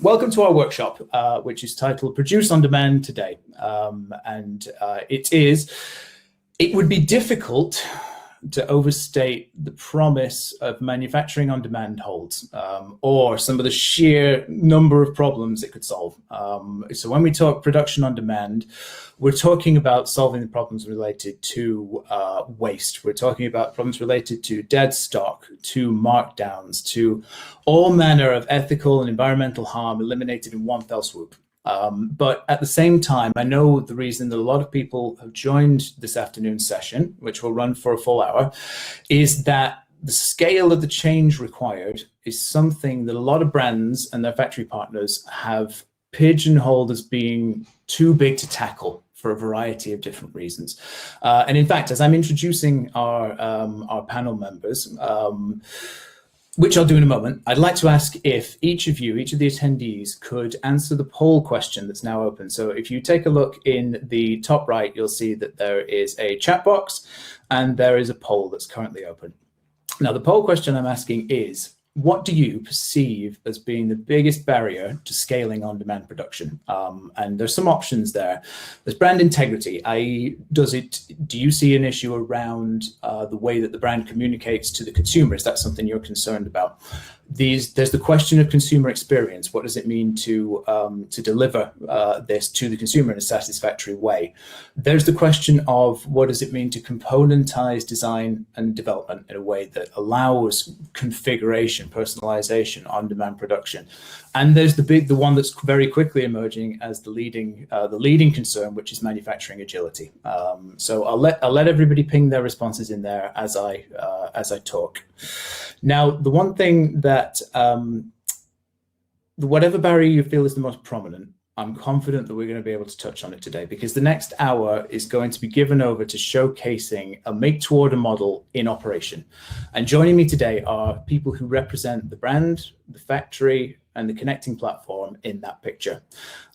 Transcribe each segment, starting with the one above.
Welcome to our workshop, which is titled Produce on Demand Today. It would be difficult to overstate the promise of manufacturing on demand holds, or some of the sheer number of problems it could solve. So when we talk production on demand, we're talking about solving the problems related to waste. We're talking about problems related to dead stock, to markdowns, to all manner of ethical and environmental harm eliminated in one fell swoop. But at the same time, I know the reason that a lot of people have joined this afternoon's session, which will run for a full hour, is that the scale of the change required is something that a lot of brands and their factory partners have pigeonholed as being too big to tackle for a variety of different reasons. And in fact, as I'm introducing our panel members, which I'll do in a moment, I'd like to ask if each of the attendees could answer the poll question that's now open. So if you take a look in the top right, you'll see that there is a chat box and there is a poll that's currently open. Now, the poll question I'm asking is, what do you perceive as being the biggest barrier to scaling on-demand production? And there's some options there. There's brand integrity, i.e., do you see an issue around the way that the brand communicates to the consumer? Is that something you're concerned about? There's the question of consumer experience. What does it mean to deliver this to the consumer in a satisfactory way? There's the question of what does it mean to componentize design and development in a way that allows configuration, personalization, on-demand production. And there's the one that's very quickly emerging as the leading concern, which is manufacturing agility. So I'll let everybody ping their responses in there as I talk. Now, the one thing that whatever barrier you feel is the most prominent, I'm confident that we're going to be able to touch on it today, because the next hour is going to be given over to showcasing a make-to-order model in operation. And joining me today are people who represent the brand, the factory, and the connecting platform in that picture.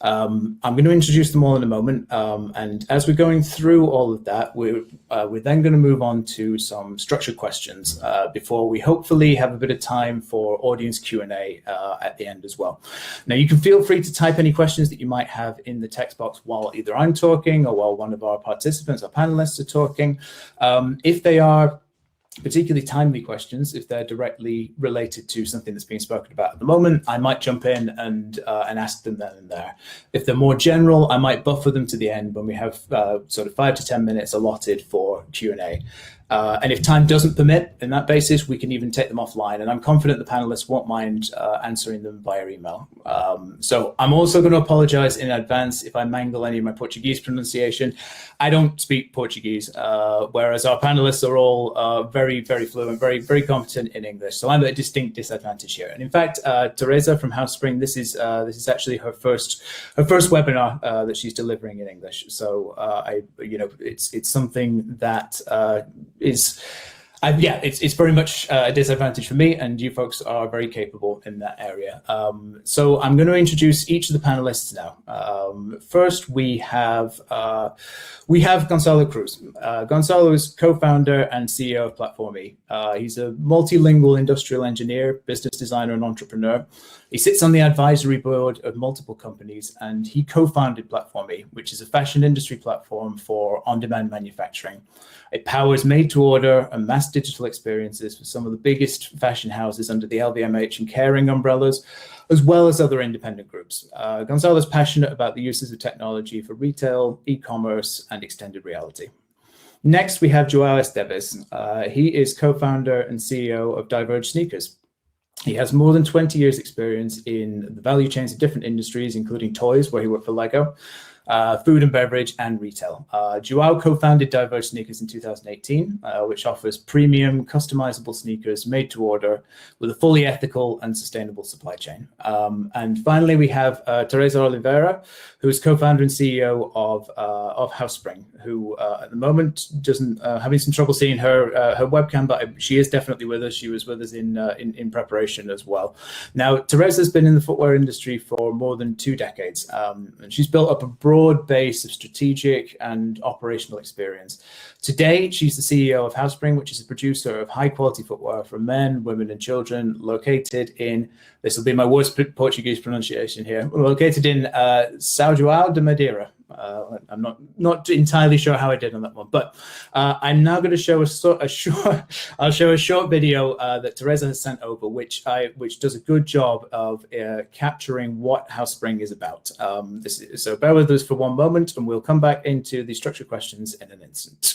I'm going to introduce them all in a moment, and as we're going through all of that, we're then going to move on to some structured questions before we hopefully have a bit of time for audience Q&A at the end as well. Now, you can feel free to type any questions that you might have in the text box while either I'm talking or while one of our participants or panelists are talking. If they are particularly timely questions, if they're directly related to something that's being spoken about at the moment, I might jump in and ask them then and there. If they're more general, I might buffer them to the end when we have sort of 5 to 10 minutes allotted for Q&A. And if time doesn't permit, in that basis, we can even take them offline. And I'm confident the panelists won't mind answering them via email. So I'm also going to apologize in advance if I mangle any of my Portuguese pronunciation. I don't speak Portuguese, whereas our panelists are all very, very fluent, very, very competent in English. So I'm at a distinct disadvantage here. And in fact, Teresa from Houspring, this is actually her first webinar that she's delivering in English. So it's something that it's very much a disadvantage for me, and you folks are very capable in that area. So I'm going to introduce each of the panelists now. First, we have Gonzalo Cruz. Gonzalo is co-founder and CEO of PlatformE. He's a multilingual industrial engineer, business designer, and entrepreneur. He sits on the advisory board of multiple companies, and he co-founded PlatformE, which is a fashion industry platform for on-demand manufacturing. It powers made-to-order and mass digital experiences for some of the biggest fashion houses under the LVMH and Kering umbrellas, as well as other independent groups. Gonzalo is passionate about the uses of technology for retail, e-commerce, and extended reality. Next, we have João Esteves. He is co-founder and CEO of DiVERGE Sneakers. He has more than 20 years experience in the value chains of different industries, including toys, where he worked for Lego, food and beverage, and retail. João co-founded DiVERGE Sneakers in 2018, which offers premium, customizable sneakers made to order with a fully ethical and sustainable supply chain. And finally, we have Teresa Oliveira, who is co-founder and CEO of Houspring, who at the moment doesn't having some trouble seeing her webcam, but she is definitely with us. She was with us in preparation as well. Now, Teresa's been in the footwear industry for more than 2 decades, and she's built up a broad broad base of strategic and operational experience. Today, she's the CEO of Houspring, which is a producer of high-quality footwear for men, women, and children, located in, this will be my worst Portuguese pronunciation here, located in São João de Madeira. I'm not entirely sure how I did on that one, but I'm now going to show I'll show a short video that Teresa has sent over, which does a good job of capturing what Houspring is about. So bear with us for one moment, and we'll come back into the structured questions in an instant.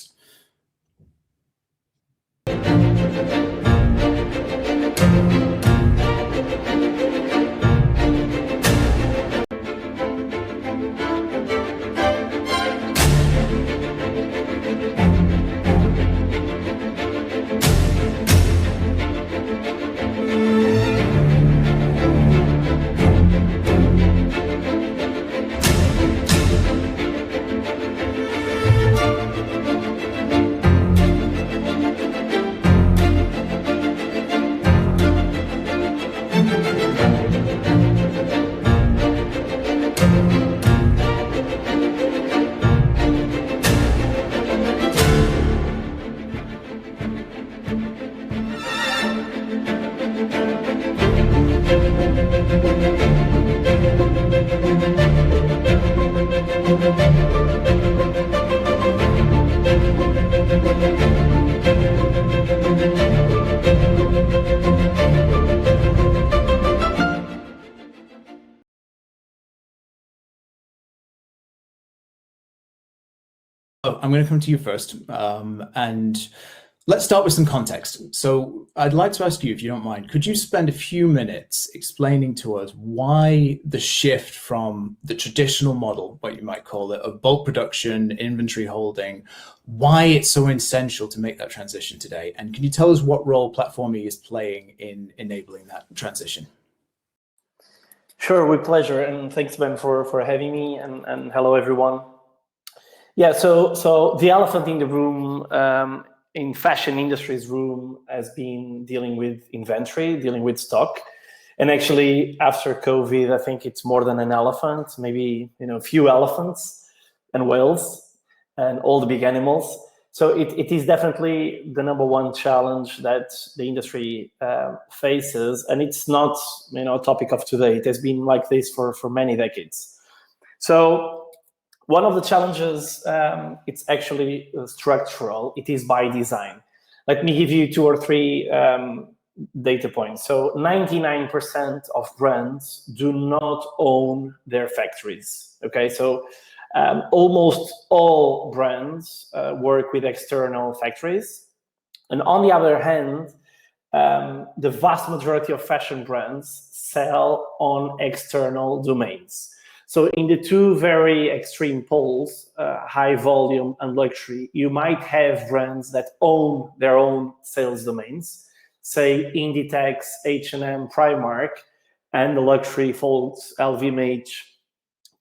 I'm going to come to you first, and let's start with some context. So I'd like to ask you, if you don't mind, could you spend a few minutes explaining to us why the shift from the traditional model, what you might call it, of bulk production, inventory holding, why it's so essential to make that transition today? And can you tell us what role PlatformE is playing in enabling that transition? Sure, with pleasure. And thanks, Ben, for having me. And hello, everyone. Yeah, so the elephant in the room, in fashion industry's room, has been dealing with inventory, dealing with stock. And actually, after COVID, I think it's more than an elephant, maybe a few elephants and whales and all the big animals. So it is definitely the #1 challenge that the industry faces, and it's not a topic of today. It has been like this for many decades. So one of the challenges, it's actually structural. It is by design. Let me give you 2 or 3 data points. So 99% of brands do not own their factories. Okay, so almost all brands work with external factories. And on the other hand, the vast majority of fashion brands sell on external domains. So in the 2 very extreme poles, high volume and luxury, you might have brands that own their own sales domains, say Inditex, H&M, Primark, and the luxury folds, LVMH,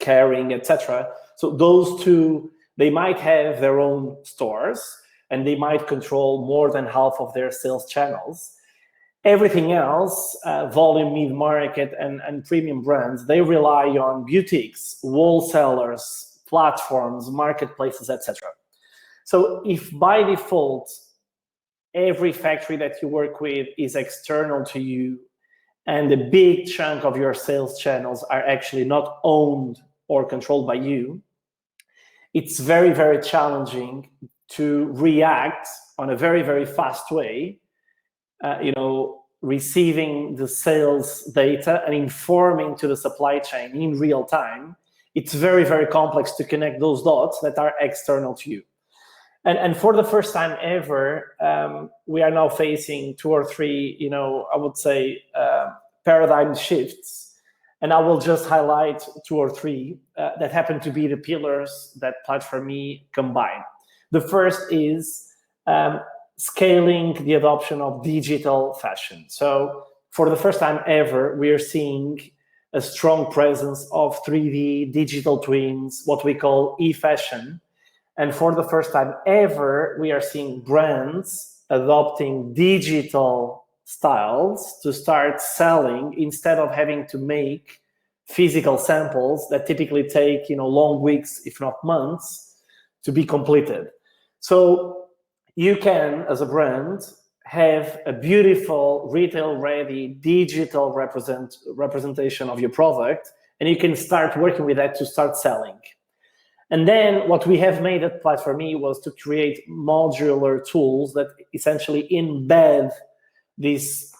Kering, etc. So those 2, they might have their own stores, and they might control more than half of their sales channels. Everything else, volume, mid-market, and premium brands, they rely on boutiques, wholesalers, platforms, marketplaces, etc. So if by default, every factory that you work with is external to you, and a big chunk of your sales channels are actually not owned or controlled by you, it's very, very challenging to react on a very, very fast way, receiving the sales data and informing to the supply chain in real time. It's very, very complex to connect those dots that are external to you. And for the first time ever, we are now facing 2 or 3, I would say, paradigm shifts. And I will just highlight 2 or 3 that happen to be the pillars that PlatformE combine. The first is scaling the adoption of digital fashion. So for the first time ever, we are seeing a strong presence of 3D digital twins, what we call e-fashion. And for the first time ever, we are seeing brands adopting digital styles to start selling instead of having to make physical samples that typically take long weeks, if not months, to be completed. So you can, as a brand, have a beautiful retail-ready digital representation of your product, and you can start working with that to start selling. And then what we have made at PlatformE was to create modular tools that essentially embed this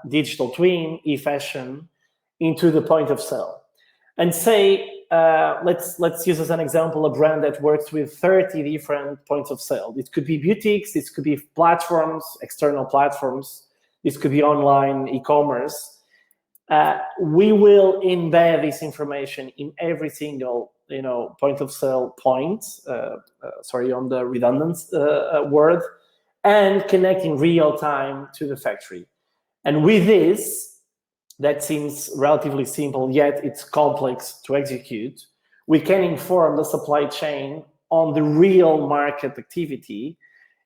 digital twin, e-fashion, into the point of sale. And say, let's use as an example a brand that works with 30 different points of sale. It could be boutiques, this could be platforms, external platforms, this could be online e-commerce. We will embed this information in every single point of sale point, sorry on the redundant word, and connect in real time to the factory. And with this, that seems relatively simple, yet it's complex to execute. We can inform the supply chain on the real market activity,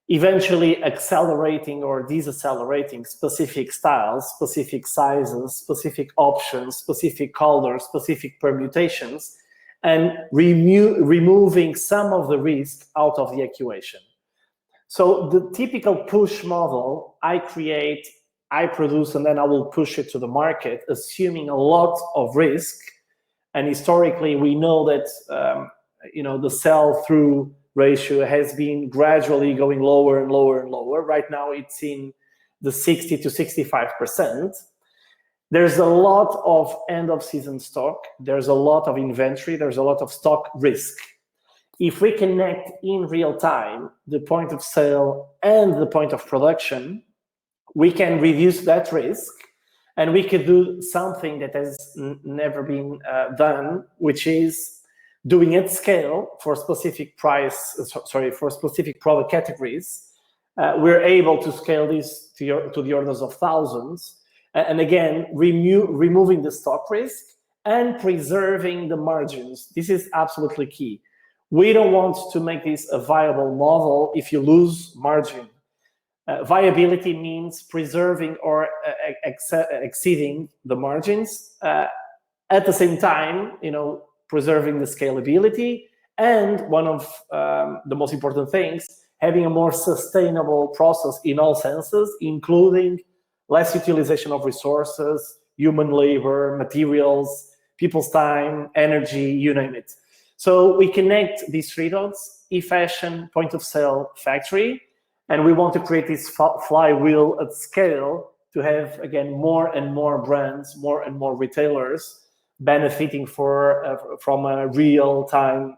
eventually accelerating or decelerating specific styles, specific sizes, specific options, specific colors, specific permutations, and removing some of the risk out of the equation. So the typical push model, I create, I produce, and then I will push it to the market, assuming a lot of risk. And historically, we know that the sell-through ratio has been gradually going lower and lower and lower. Right now, it's in the 60 to 65%. There's a lot of end-of-season stock. There's a lot of inventory. There's a lot of stock risk. If we connect in real time the point of sale and the point of production, we can reduce that risk, and we could do something that has never been done, which is doing at scale for specific for specific product categories. We're able to scale this to the orders of thousands, and again, removing the stock risk and preserving the margins. This is absolutely key. We don't want to make this a viable model if you lose margin. Viability means preserving or exceeding the margins, at the same time, preserving the scalability, and one of the most important things, having a more sustainable process in all senses, including less utilization of resources, human labor, materials, people's time, energy, you name it. So we connect these three dots, e-fashion, point of sale, factory, and we want to create this flywheel at scale to have, again, more and more brands, more and more retailers benefiting from a real-time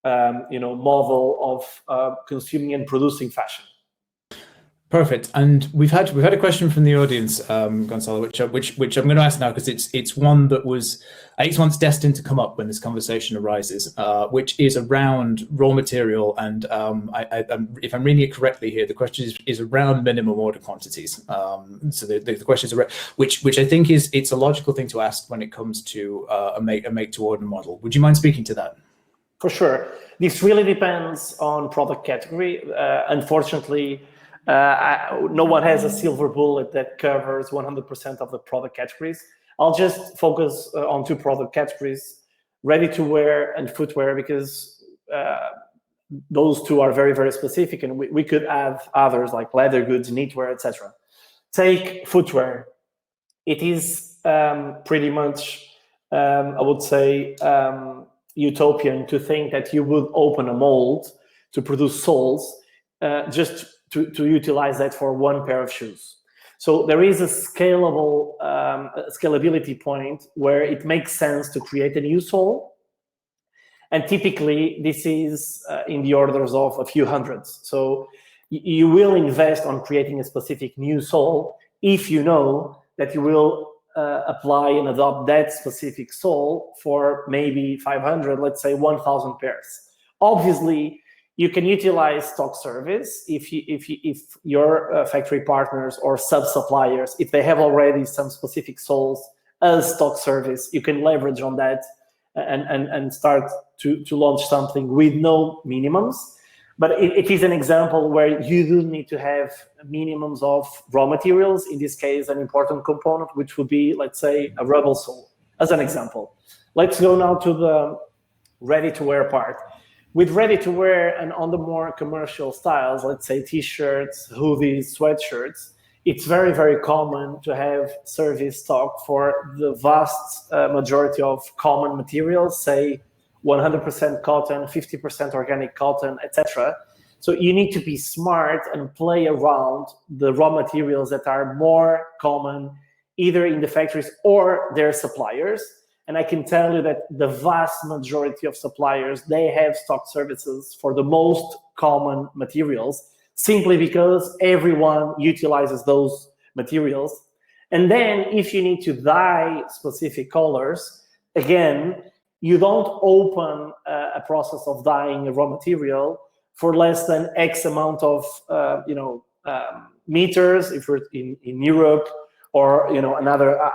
model of consuming and producing fashion. Perfect. And we've had a question from the audience, Gonzalo, which I'm going to ask now because it's one that was once destined to come up when this conversation arises, which is around raw material. And if I'm reading it correctly here, the question is around minimum order quantities. So the question is around, which I think it's a logical thing to ask when it comes to a make to order model. Would you mind speaking to that? For sure. This really depends on product category. Unfortunately, no one has a silver bullet that covers 100% of the product categories. I'll just focus on two product categories, ready-to-wear and footwear, because those two are very, very specific, and we could add others like leather goods, knitwear, etc. Take footwear. It is pretty much, I would say, utopian to think that you would open a mold to produce soles just to utilize that for one pair of shoes. So there is a scalability point where it makes sense to create a new sole. And typically, this is in the orders of a few hundreds. So you will invest on creating a specific new sole if you know that you will apply and adopt that specific sole for maybe 500, let's say 1,000 pairs. Obviously, you can utilize stock service if your factory partners or sub-suppliers, if they have already some specific soles as stock service, you can leverage on that and start to launch something with no minimums. But it is an example where you do need to have minimums of raw materials, in this case, an important component, which would be, let's say, a rubber sole. as an example. Let's go now to the ready-to-wear part. With ready-to-wear and on the more commercial styles, let's say t-shirts, hoodies, sweatshirts, it's very, very common to have service stock for the vast majority of common materials, say 100% cotton, 50% organic cotton, etc. So you need to be smart and play around the raw materials that are more common, either in the factories or their suppliers. And I can tell you that the vast majority of suppliers, they have stock services for the most common materials, simply because everyone utilizes those materials. And then if you need to dye specific colors, again, you don't open a process of dyeing a raw material for less than X amount of meters, if you're in Europe, or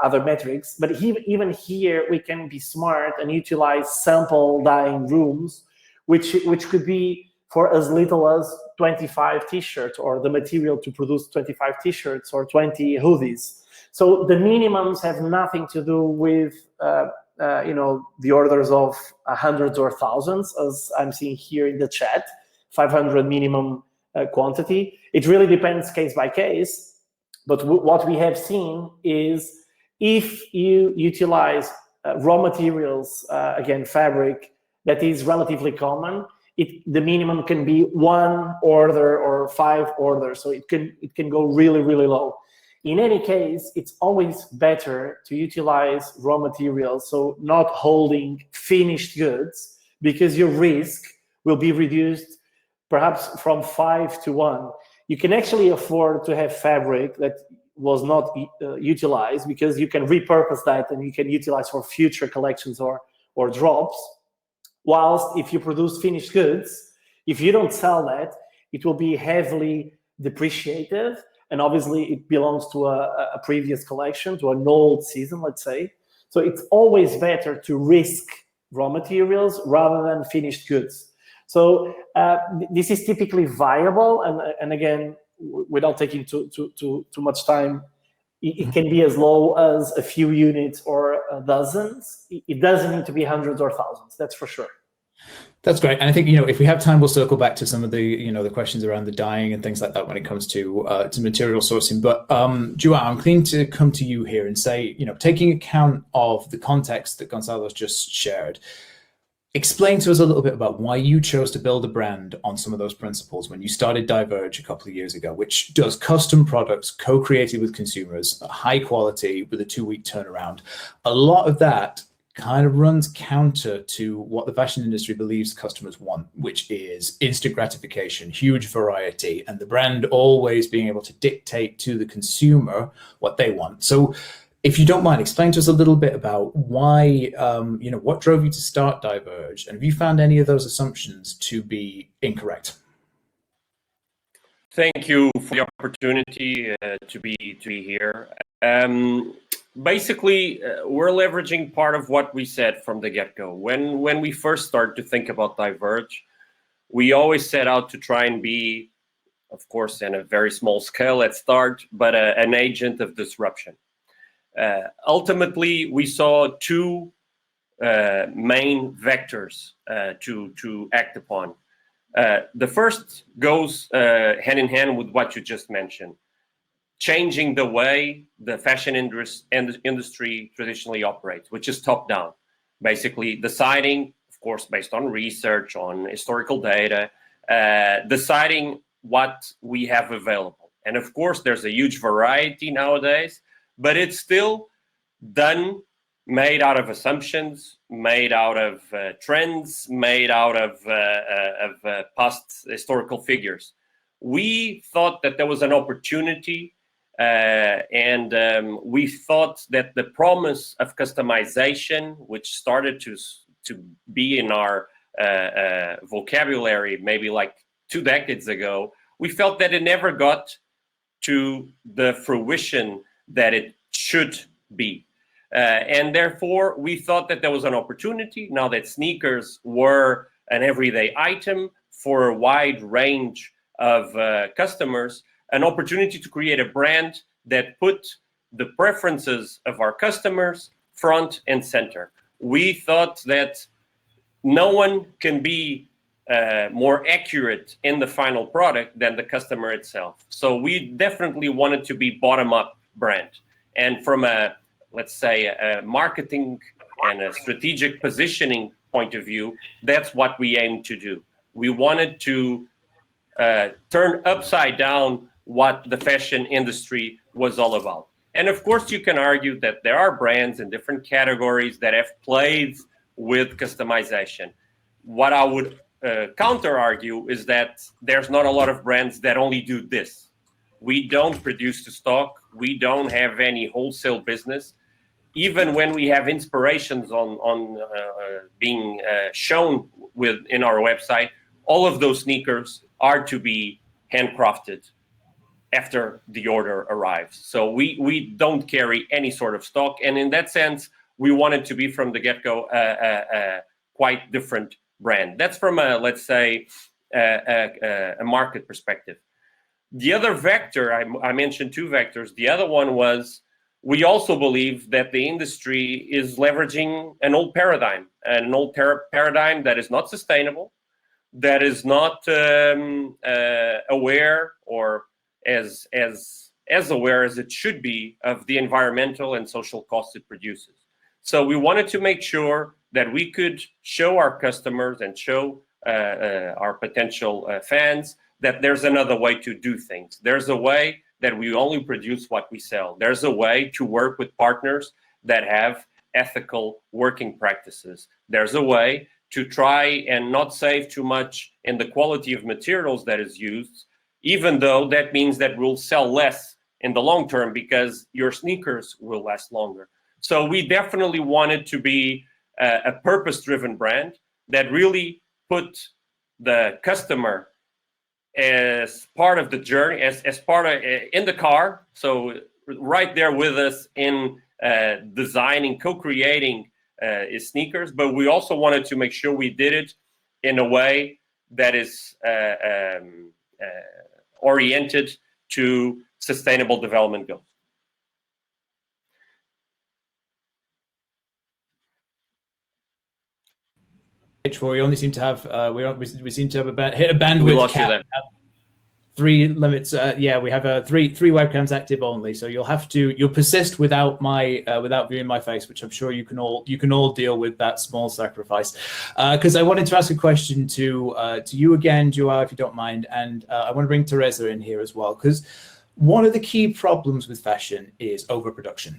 other metrics. But even here, we can be smart and utilize sample dyeing rooms, which could be for as little as 25 t-shirts, or the material to produce 25 t-shirts or 20 hoodies. So the minimums have nothing to do with the orders of hundreds or thousands, as I'm seeing here in the chat, 500 minimum quantity. It really depends case by case. But what we have seen is if you utilize raw materials, again, fabric, that is relatively common, the minimum can be 1 order or 5 orders. So it can go really, really low. In any case, it's always better to utilize raw materials, so not holding finished goods, because your risk will be reduced perhaps from 5 to 1. You can actually afford to have fabric that was not utilized, because you can repurpose that and you can utilize for future collections or drops. Whilst if you produce finished goods, if you don't sell that, it will be heavily depreciated. And obviously it belongs to a previous collection, to an old season, let's say. So it's always better to risk raw materials rather than finished goods. So this is typically viable, and again, without taking too much time, it can be as low as a few units or dozens. It doesn't need to be hundreds or thousands, that's for sure. That's great. And I think, if we have time, we'll circle back to some of the, the questions around the dyeing and things like that when it comes to material sourcing. But Joao, I'm keen to come to you here and say, taking account of the context that Gonzalo's just shared, explain to us a little bit about why you chose to build a brand on some of those principles when you started DiVERGE a couple of years ago, which does custom products co-created with consumers, high quality with a 2-week turnaround. A lot of that kind of runs counter to what the fashion industry believes customers want, which is instant gratification, huge variety, and the brand always being able to dictate to the consumer what they want. So if you don't mind, explain to us a little bit about why, what drove you to start DiVERGE, and have you found any of those assumptions to be incorrect? Thank you for the opportunity to be here. Basically, we're leveraging part of what we said from the get-go. When we first started to think about DiVERGE, we always set out to try and be, of course, in a very small scale at start, but an agent of disruption. Ultimately, we saw 2 main vectors to act upon. The first goes hand in hand with what you just mentioned, changing the way the fashion industry traditionally operates, which is top-down. Basically deciding, of course, based on research, on historical data, deciding what we have available. And of course, there's a huge variety nowadays, but it's still made out of assumptions, made out of trends, made out of past historical figures. We thought that there was an opportunity, and we thought that the promise of customization, which started to be in our vocabulary maybe like 2 decades ago, we felt that it never got to the fruition that it should be. And therefore, we thought that there was an opportunity, now that sneakers were an everyday item for a wide range of customers, an opportunity to create a brand that put the preferences of our customers front and center. We thought that no one can be more accurate in the final product than the customer itself. So we definitely wanted to be bottom-up brand. And from a, let's say, a marketing and a strategic positioning point of view, that's what we aim to do. We wanted to turn upside down what the fashion industry was all about. And of course, you can argue that there are brands in different categories that have played with customization. What I would counter argue is that there's not a lot of brands that only do this. We don't produce to stock. We don't have any wholesale business. Even when we have inspirations on being shown in our website, all of those sneakers are to be handcrafted after the order arrives. So we don't carry any sort of stock. And in that sense, we wanted to be from the get-go a quite different brand. That's from a, let's say, a market perspective. The other vector, I mentioned two vectors. The other one was, we also believe that the industry is leveraging an old paradigm, paradigm that is not sustainable, that is not aware or as aware as it should be of the environmental and social costs it produces. So we wanted to make sure that we could show our customers and show our potential fans that there's another way to do things. There's a way that we only produce what we sell. There's a way to work with partners that have ethical working practices. There's a way to try and not save too much in the quality of materials that is used, even though that means that we'll sell less in the long term because your sneakers will last longer. So we definitely wanted to be a purpose-driven brand that really put the customer as part of the journey, as part of in the car. So right there with us in designing, co-creating sneakers, but we also wanted to make sure we did it in a way that is oriented to sustainable development goals. We only seem to have we seem to have hit a bandwidth. We lost you there. 3 limits. Yeah, we have three webcams active only. So you'll persist without viewing my face, which I'm sure you can all deal with that small sacrifice. Because I wanted to ask a question to you again, Joao, if you don't mind, and I want to bring Teresa in here as well, because one of the key problems with fashion is overproduction.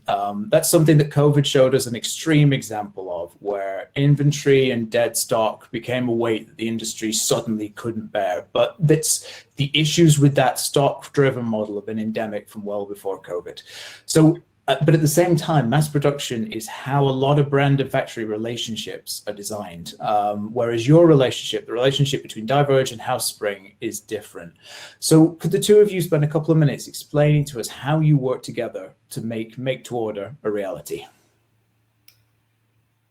That's something that COVID showed us an extreme example of, where inventory and dead stock became a weight that the industry suddenly couldn't bear. But the issues with that stock-driven model have been endemic from well before COVID. So, but at the same time, mass production is how a lot of brand and factory relationships are designed. Whereas your relationship, the relationship between DiVERGE and Houspring, is different. So could the two of you spend a couple of minutes explaining to us how you work together to make to order a reality?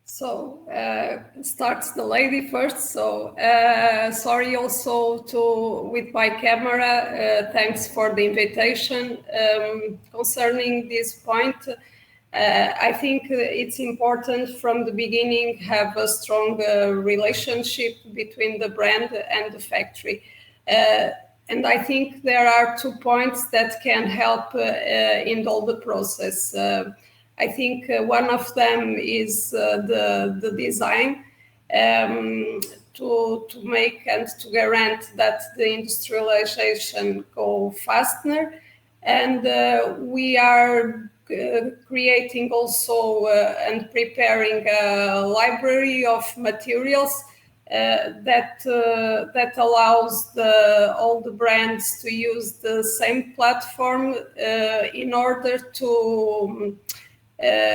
So starts the lady first. So sorry also with my camera. Thanks for the invitation. Concerning this point, I think it's important from the beginning have a strong relationship between the brand and the factory. And I think there are 2 points that can help in all the process. I think one of them is the design, to make and to guarantee that the industrialization go faster. And we are creating also and preparing a library of materials that allows all the brands to use the same platform in order to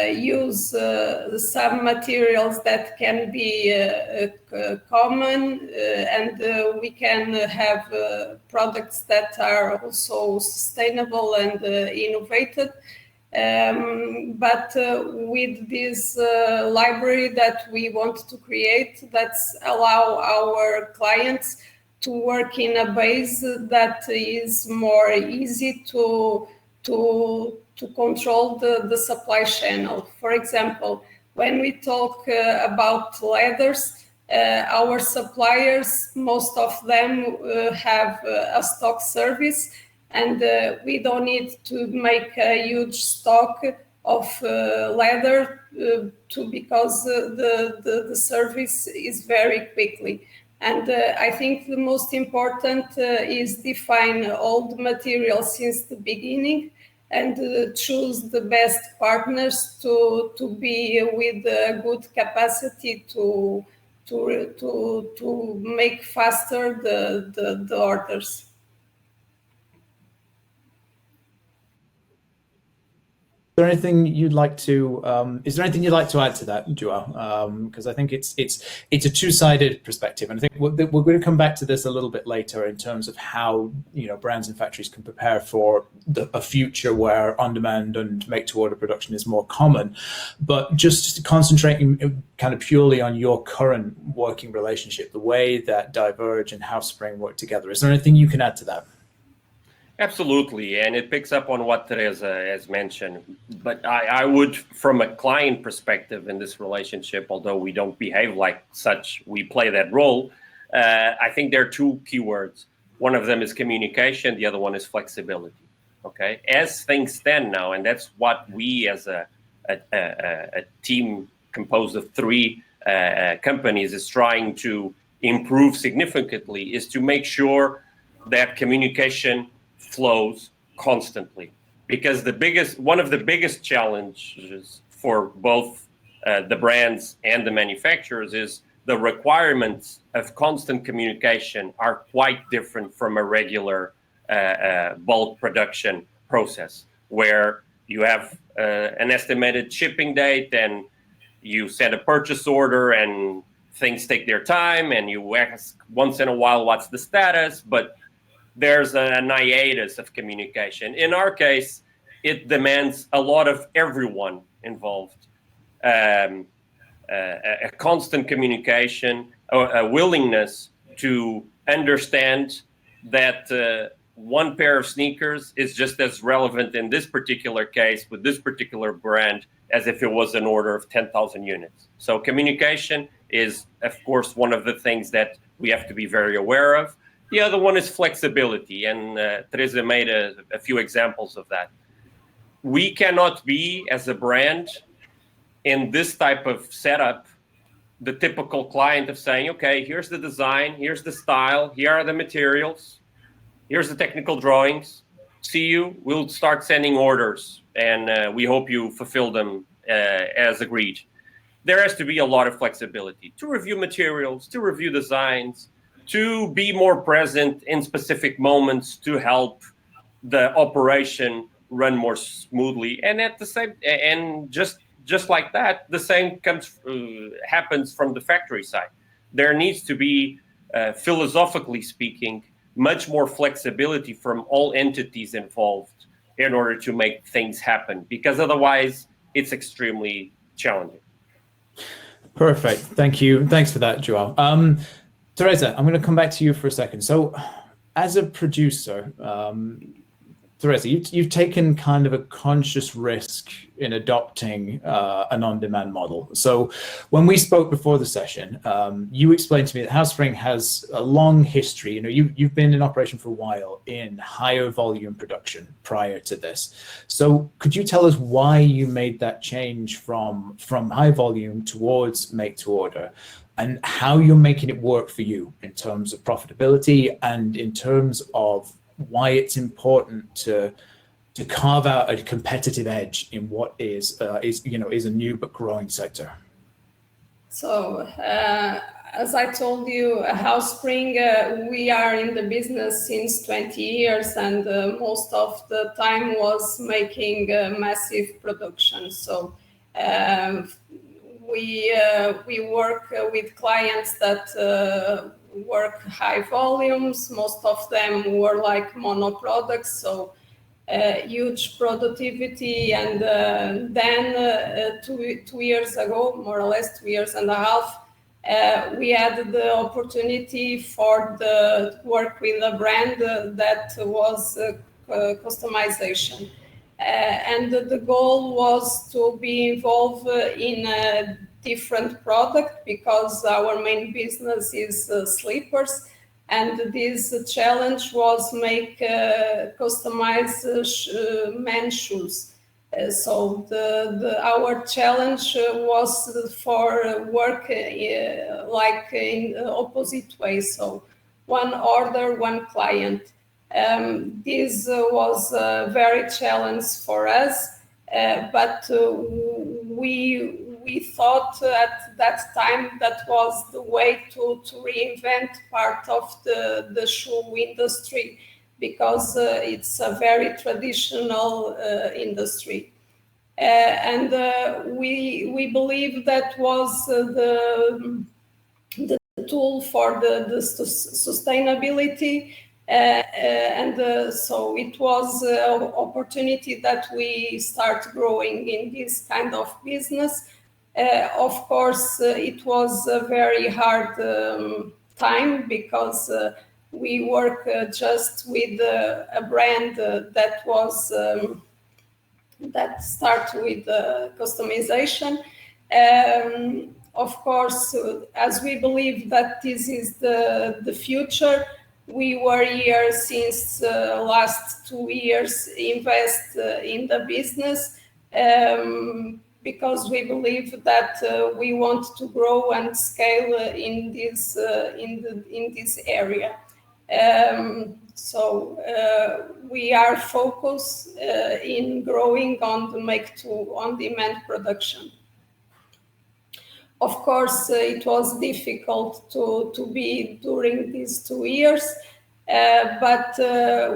use some materials that can be common, and we can have products that are also sustainable and innovative. But with this library that we want to create, that's allow our clients to work in a base that is more easy to to control the supply channel. For example, when we talk about leathers, our suppliers, most of them have a stock service, and we don't need to make a huge stock of leather because the service is very quickly. And I think the most important is define all the materials since the beginning and choose the best partners to be with good capacity to make faster the orders. Is there anything you'd like to add to that, Joao? Because I think it's a two-sided perspective, and I think we're going to come back to this a little bit later in terms of how brands and factories can prepare for a future where on-demand and make-to-order production is more common. But just concentrating kind of purely on your current working relationship, the way that DiVERGE and Houspring work together. Is there anything you can add to that? Absolutely, and it picks up on what Teresa has mentioned. But I would, from a client perspective in this relationship, although we don't behave like such, we play that role. I think there are two keywords. One of them is communication, the other one is flexibility. Okay, as things stand now, and that's what we as a team composed of three companies is trying to improve significantly, is to make sure that communication flows constantly, because one of the biggest challenges for both the brands and the manufacturers is the requirements of constant communication are quite different from a regular bulk production process, where you have an estimated shipping date and you send a purchase order and things take their time and you ask once in a while what's the status, but there's an hiatus of communication. In our case, it demands a lot of everyone involved. A constant communication, a willingness to understand that one pair of sneakers is just as relevant in this particular case with this particular brand as if it was an order of 10,000 units. So communication is, of course, one of the things that we have to be very aware of. The other one is flexibility, and Teresa made a few examples of that. We cannot be, as a brand, in this type of setup, the typical client of saying, okay, here's the design, here's the style, here are the materials, here's the technical drawings, see you, we'll start sending orders, and we hope you fulfill them as agreed. There has to be a lot of flexibility to review materials, to review designs, to be more present in specific moments to help the operation run more smoothly. And at the same, and just like that, the same happens from the factory side. There needs to be, philosophically speaking, much more flexibility from all entities involved in order to make things happen, because otherwise it's extremely challenging. Perfect. Thank you. Thanks for that, Joao. Teresa, I'm going to come back to you for a second. So as a producer, Teresa, you've taken kind of a conscious risk in adopting an on-demand model. So when we spoke before the session, you explained to me that Houspring has a long history. You've been in operation for a while in higher volume production prior to this. So could you tell us why you made that change from high volume towards make to order, and how you're making it work for you in terms of profitability and in terms of why it's important to carve out a competitive edge in what is a new but growing sector? So, as I told you, Houspring, we are in the business since 20 years, and most of the time was making massive production. So we work with clients that work high volumes. Most of them were like mono products, so huge productivity. And then 2 years ago, more or less 2 years and a half, we had the opportunity for the work with a brand that was customization. and the goal was to be involved in a different product because our main business is slippers, and this challenge was make customized men's shoes. So our challenge was for work like in opposite way. So one order, one client. This was a very challenge for us, but we thought at that time that was the way to reinvent part of the shoe industry, because it's a very traditional industry. And we believe that was the tool for the sustainability. So it was an opportunity that we start growing in this kind of business. Of course, it was a very hard time because we work just with a brand that was that start with customization. Of course, as we believe that this is the future, we were here since last 2 years invest in the business because we believe that we want to grow and scale in this area. So we are focused in growing on the make-to-on-demand production. Of course, it was difficult to be during these 2 years, but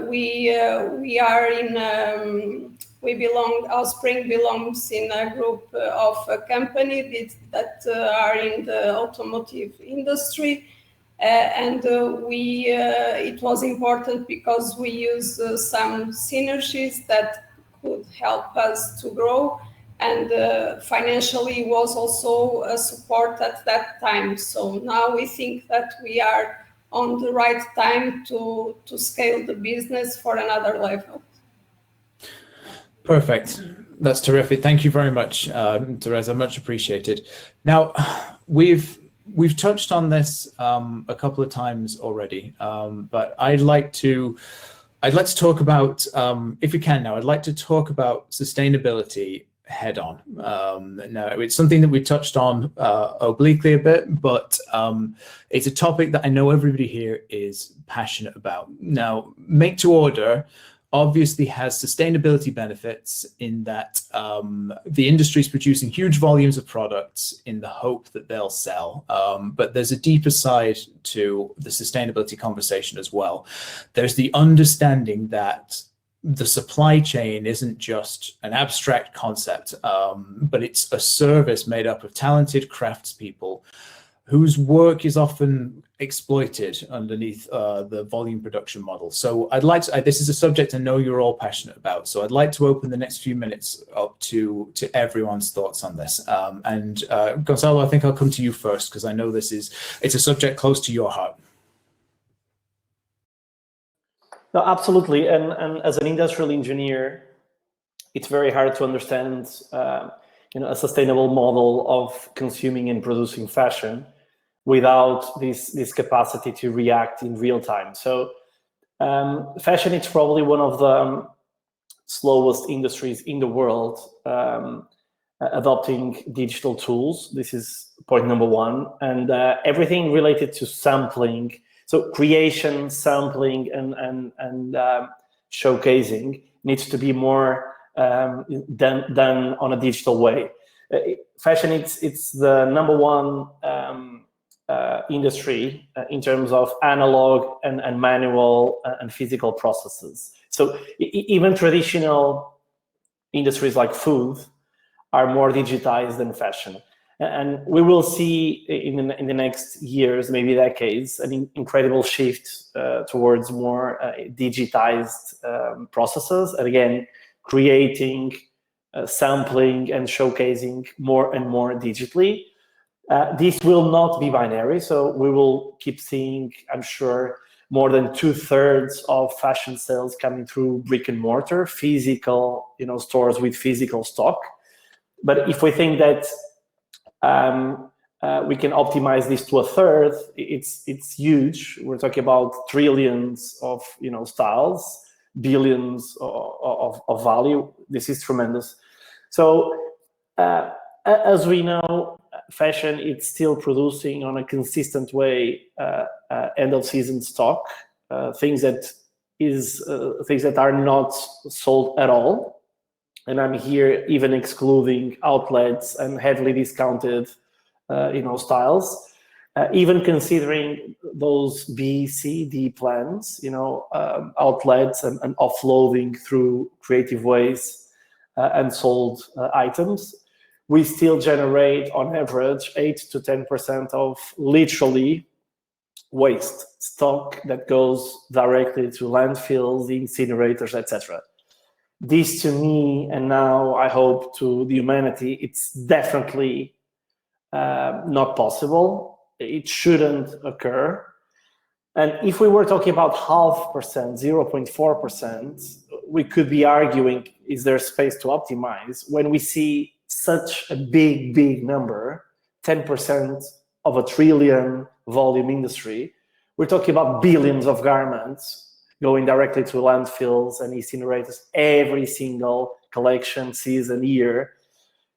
we are in. Houspring belongs in a group of a company that are in the automotive industry, and it was important because we use some synergies that could help us to grow. And financially was also a support at that time. So now we think that we are on the right time to scale the business for another level. Perfect. That's terrific. Thank you very much, Teresa. Much appreciated. Now, we've touched on this a couple of times already, but I'd like to talk about, if we can now, I'd like to talk about sustainability head on. Now, it's something that we touched on obliquely a bit, but it's a topic that I know everybody here is passionate about. Now, make to order obviously has sustainability benefits in that the industry is producing huge volumes of products in the hope that they'll sell. But there's a deeper side to the sustainability conversation as well. There's the understanding that the supply chain isn't just an abstract concept, but it's a service made up of talented craftspeople whose work is often exploited underneath the volume production model. So I'd like to, this is a subject I know you're all passionate about, so I'd like to open the next few minutes up to everyone's thoughts on this. And Gonzalo, I think I'll come to you first, because I know it's a subject close to your heart. No, absolutely. And as an industrial engineer, it's very hard to understand a sustainable model of consuming and producing fashion without this capacity to react in real time. So fashion is probably one of the slowest industries in the world adopting digital tools. This is point number one. And everything related to sampling, so creation, sampling, and showcasing needs to be more done on a digital way. Fashion, it's the number one industry in terms of analog and manual and physical processes. So even traditional industries like food are more digitized than fashion. And we will see in the next years, maybe decades, an incredible shift towards more digitized processes. And again, creating, sampling, and showcasing more and more digitally. This will not be binary, so we will keep seeing, I'm sure, more than 2/3 of fashion sales coming through brick and mortar, physical, stores with physical stock. But if we think that we can optimize this to 1/3, it's huge. We're talking about trillions of styles, billions of value. This is tremendous. So as we know, fashion, it's still producing on a consistent way end of season stock, things that are not sold at all. And I'm here even excluding outlets and heavily discounted styles, even considering those B, C, D plans, outlets and offloading through creative ways and sold items. We still generate on average 8 to 10% of literally waste stock that goes directly to landfills, incinerators, etc. This to me, and now I hope to the humanity, it's definitely not possible. It shouldn't occur. And if we were talking about 0.5%, 0.4%, we could be arguing, is there space to optimize? When we see such a big number, 10% of a trillion volume industry, we're talking about billions of garments going directly to landfills and incinerators every single collection, season, year.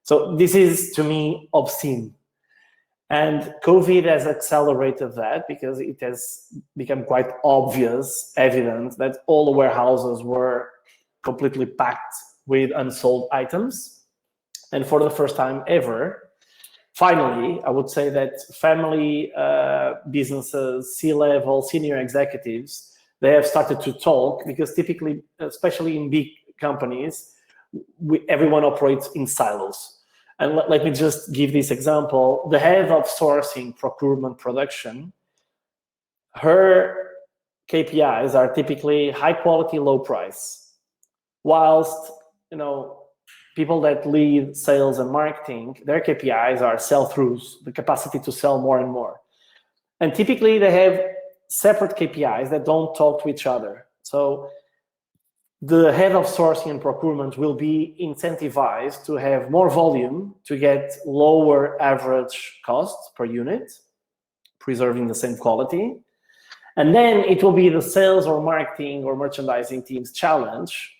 So this is, to me, obscene. And COVID has accelerated that because it has become quite obvious, evident that all the warehouses were completely packed with unsold items. And for the first time ever, finally, I would say that family businesses, C-level, senior executives, they have started to talk, because typically, especially in big companies, everyone operates in silos. And let me just give this example. The head of sourcing, procurement, production, her KPIs are typically high quality, low price. Whilst, people that lead sales and marketing, their KPIs are sell-throughs, the capacity to sell more and more. And typically they have separate KPIs that don't talk to each other. So the head of sourcing and procurement will be incentivized to have more volume to get lower average costs per unit, preserving the same quality. And then it will be the sales or marketing or merchandising team's challenge,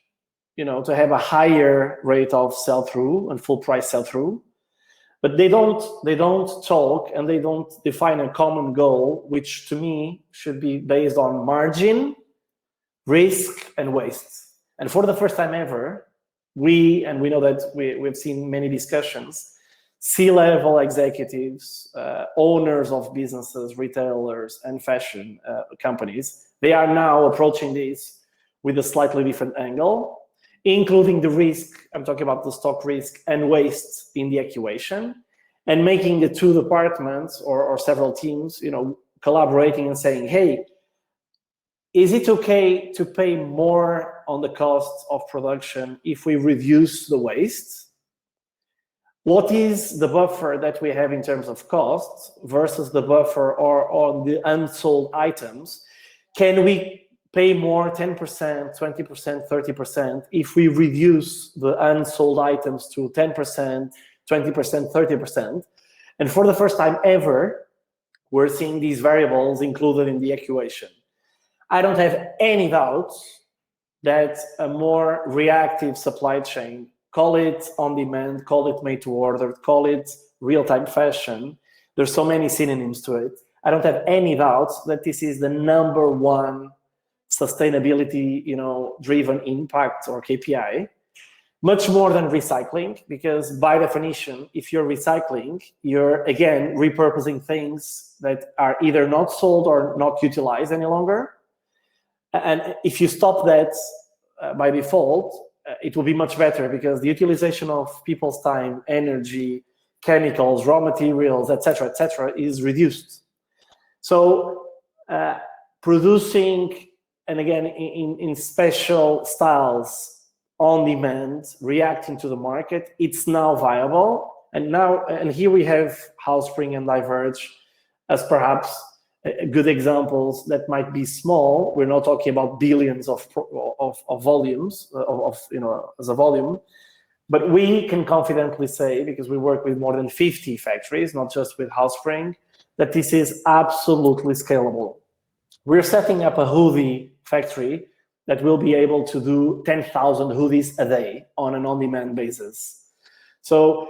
to have a higher rate of sell-through and full price sell-through. But they don't talk and they don't define a common goal, which to me should be based on margin, risk, and waste. And for the first time ever, we know that we've seen many discussions, C-level executives, owners of businesses, retailers, and fashion companies, they are now approaching this with a slightly different angle, including the risk, I'm talking about the stock risk and waste in the equation, and making the two departments or several teams, collaborating and saying, hey, is it okay to pay more on the cost of production if we reduce the waste? What is the buffer that we have in terms of costs versus the buffer or on the unsold items? Can we pay more, 10%, 20%, 30%, if we reduce the unsold items to 10%, 20%, 30%? And for the first time ever, we're seeing these variables included in the equation. I don't have any doubts that a more reactive supply chain, call it on demand, call it made to order, call it real-time fashion, there's so many synonyms to it. I don't have any doubts that this is the number one sustainability, driven impact or KPI, much more than recycling, because by definition, if you're recycling, you're again repurposing things that are either not sold or not utilized any longer. And if you stop that by default, it will be much better, because the utilization of people's time, energy, chemicals, raw materials, etc., is reduced. So producing, and again, in special styles, on demand, reacting to the market, it's now viable. And here we have Houspring and DiVERGE as perhaps good examples that might be small. We're not talking about billions of volumes as a volume, but we can confidently say, because we work with more than 50 factories, not just with Houspring, that this is absolutely scalable. We're setting up a hoodie factory that will be able to do 10,000 hoodies a day on an on-demand basis. So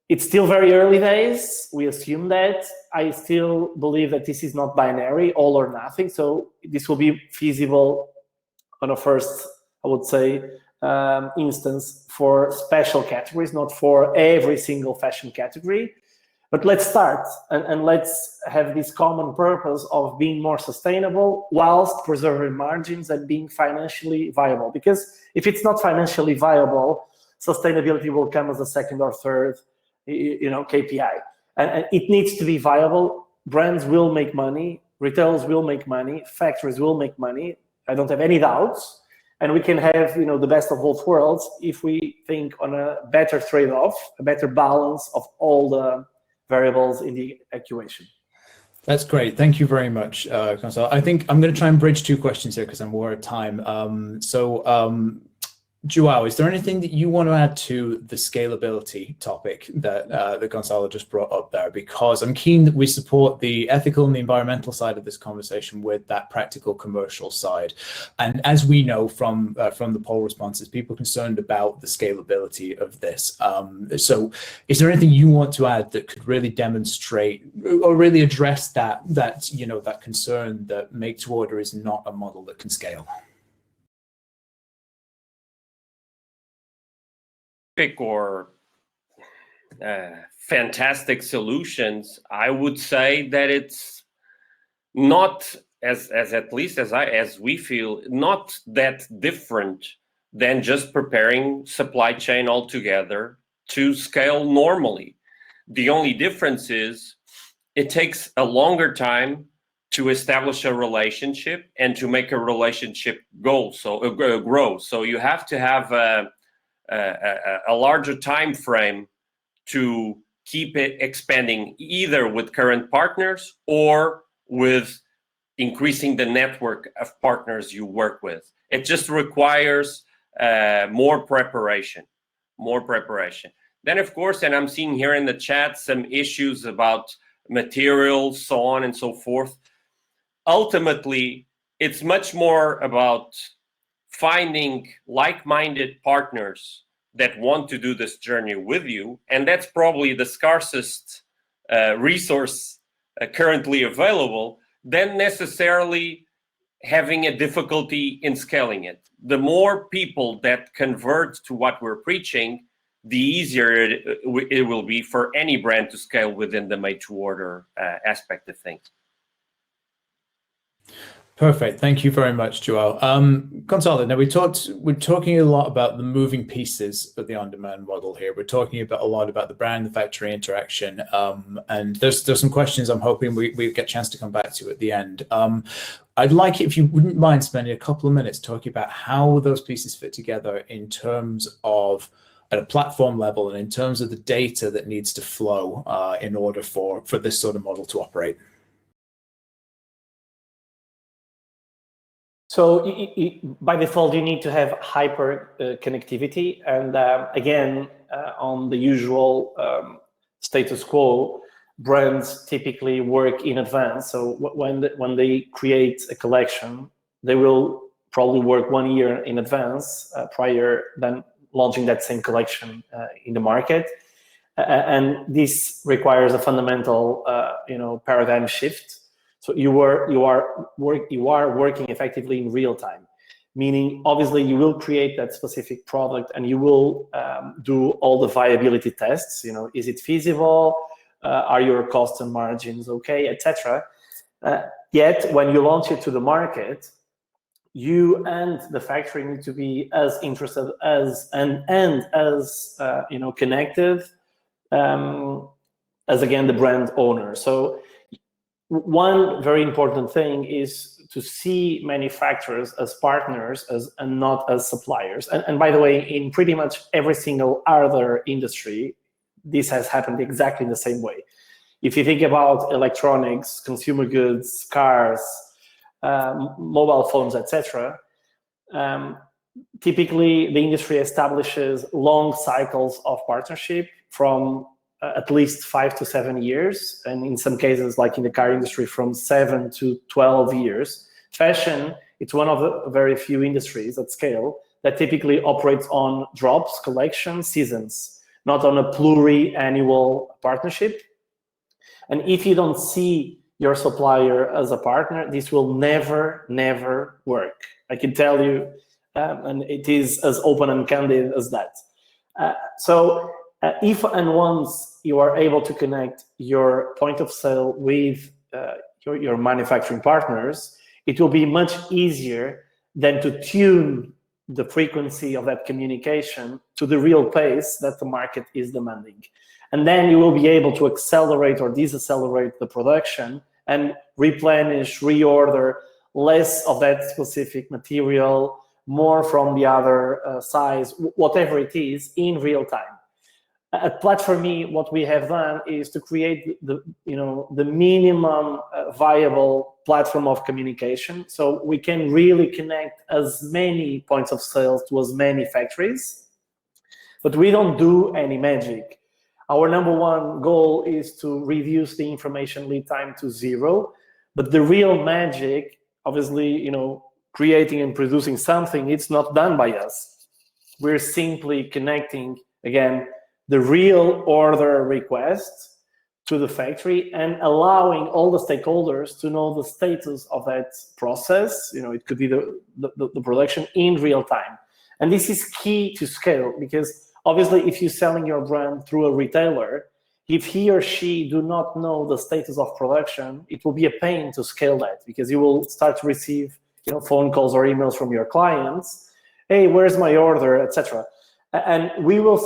it's still very early days. We assume that. I still believe that this is not binary, all or nothing. So this will be feasible on a first, I would say, instance for special categories, not for every single fashion category. But let's start and let's have this common purpose of being more sustainable whilst preserving margins and being financially viable. Because if it's not financially viable, sustainability will come as a second or third KPI. And it needs to be viable. Brands will make money, retailers will make money, factories will make money. I don't have any doubts. And we can have the best of both worlds if we think on a better trade-off, a better balance of all the variables in the equation. That's great. Thank you very much, Gonzalo. I think I'm going to try and bridge two questions here because I'm aware of time. Joao, is there anything that you want to add to the scalability topic that Gonzalo just brought up there? Because I'm keen that we support the ethical and the environmental side of this conversation with that practical commercial side. And as we know from the poll responses, people are concerned about the scalability of this. So is there anything you want to add that could really demonstrate or really address that concern that make to order is not a model that can scale? Or fantastic solutions, I would say that it's not as we feel, not that different than just preparing supply chain altogether to scale normally. The only difference is it takes a longer time to establish a relationship and to make a relationship grow. So you have to have a larger time frame to keep it expanding, either with current partners or with increasing the network of partners you work with. It just requires more preparation. Then, of course, and I'm seeing here in the chat some issues about materials, so on and so forth. Ultimately, it's much more about finding like-minded partners that want to do this journey with you, and that's probably the scarcest resource currently available, than necessarily having a difficulty in scaling it. The more people that convert to what we're preaching, the easier it will be for any brand to scale within the made-to-order aspect of things. Perfect. Thank you very much, Joao. Gonzalo, now we're talking a lot about the moving pieces of the on-demand model here. We're talking a lot about the brand, the factory interaction, and there's some questions I'm hoping we get a chance to come back to at the end. I'd like it if you wouldn't mind spending a couple of minutes talking about how those pieces fit together in terms of at a platform level and in terms of the data that needs to flow in order for this sort of model to operate. So by default, you need to have hyper connectivity. And again, on the usual status quo, brands typically work in advance. So when they create a collection, they will probably work 1 year in advance prior than launching that same collection in the market. And this requires a fundamental paradigm shift. So you are working effectively in real time, meaning obviously you will create that specific product and you will do all the viability tests. Is it feasible? Are your costs and margins okay, etc. Yet when you launch it to the market, you and the factory need to be as interested as connected as again the brand owner. So one very important thing is to see manufacturers as partners and not as suppliers. And by the way, in pretty much every single other industry, this has happened exactly in the same way. If you think about electronics, consumer goods, cars, mobile phones, etc., typically the industry establishes long cycles of partnership from at least 5 to 7 years, and in some cases, like in the car industry, from 7 to 12 years. Fashion, it's one of the very few industries at scale that typically operates on drops, collections, seasons, not on a pluri-annual partnership. And if you don't see your supplier as a partner, this will never, never work. I can tell you, and it is as open and candid as that. If and once you are able to connect your point of sale with your manufacturing partners, it will be much easier than to tune the frequency of that communication to the real pace that the market is demanding. And then you will be able to accelerate or decelerate the production and replenish, reorder less of that specific material, more from the other size, whatever it is, in real time. At PlatformE, what we have done is to create the minimum viable platform of communication, so we can really connect as many points of sales to as many factories. But we don't do any magic. Our number one goal is to reduce the information lead time to 0. But the real magic, obviously, creating and producing something, it's not done by us. We're simply connecting, again, the real order request to the factory and allowing all the stakeholders to know the status of that process. It could be the production in real time. And this is key to scale, because obviously if you're selling your brand through a retailer, if he or she do not know the status of production, it will be a pain to scale that, because you will start to receive phone calls or emails from your clients. Hey, where's my order, etc. And we will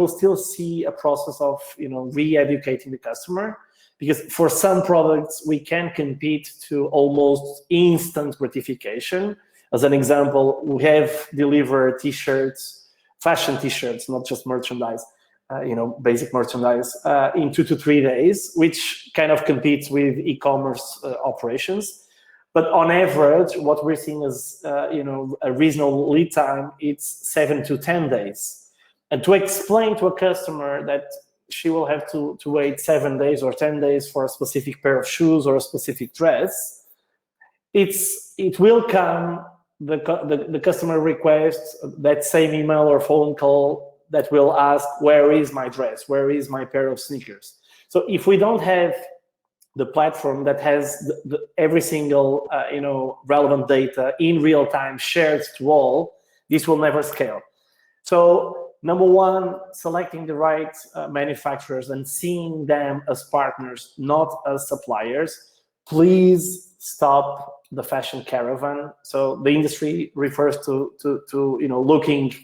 still see a process of re-educating the customer, because for some products we can compete to almost instant gratification. As an example, we have delivered t-shirts, fashion t-shirts, not just merchandise, basic merchandise, in 2 to 3 days, which kind of competes with e-commerce operations. But on average, what we're seeing is, a reasonable lead time, it's 7 to 10 days. And to explain to a customer that she will have to wait 7 days or 10 days for a specific pair of shoes or a specific dress, it will come, the customer requests that same email or phone call that will ask, where is my dress? Where is my pair of sneakers? So if we don't have the platform that has every single relevant data in real time shared to all, this will never scale. So number one, selecting the right manufacturers and seeing them as partners, not as suppliers. Please stop the fashion caravan. So the industry refers to looking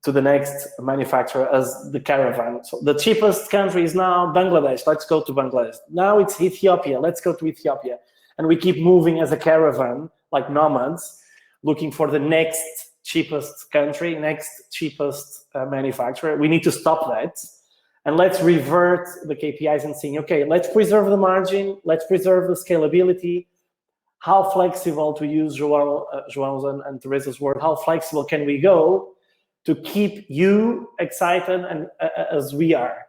to the next manufacturer as the caravan. So the cheapest country is now Bangladesh. Let's go to Bangladesh. Now it's Ethiopia. Let's go to Ethiopia. And we keep moving as a caravan, like nomads, looking for the next cheapest country, next cheapest manufacturer. We need to stop that. And let's revert the KPIs and saying, okay, let's preserve the margin. Let's preserve the scalability. How flexible, to use João's and Teresa's word, how flexible can we go to keep you excited and as we are?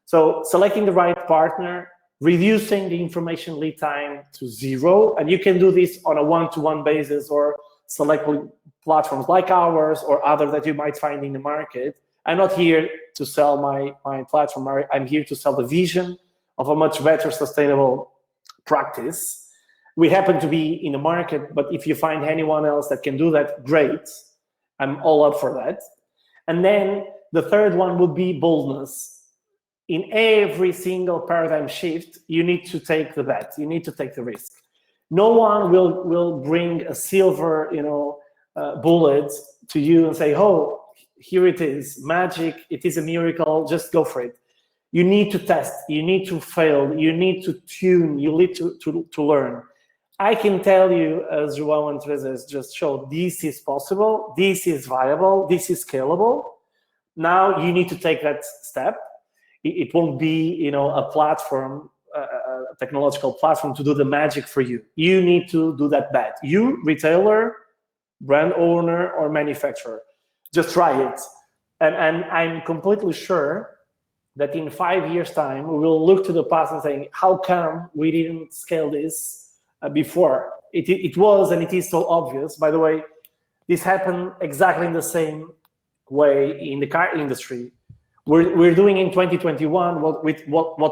So selecting the right partner, reducing the information lead time to 0, and you can do this on a one-to-one basis or select platforms like ours or other that you might find in the market. I'm not here to sell my platform. I'm here to sell the vision of a much better sustainable practice. We happen to be in the market, but if you find anyone else that can do that, great. I'm all up for that. And then the third one would be boldness. In every single paradigm shift, you need to take the bet. You need to take the risk. No one will bring a silver, bullet to you and say, "Oh, here it is, magic. It is a miracle. Just go for it." You need to test. You need to fail. You need to tune. You need to learn. I can tell you, as João and Teresa has just showed, this is possible, this is viable, this is scalable. Now you need to take that step. it won't be, a platform, a technological platform to do the magic for you. You need to do that bet. You, retailer, brand owner, or manufacturer, just try it. And I'm completely sure that in 5 years' time, we will look to the past and saying, how come we didn't scale this before? It was, and it is so obvious. By the way, this happened exactly in the same way in the car industry. We're doing in 2021 what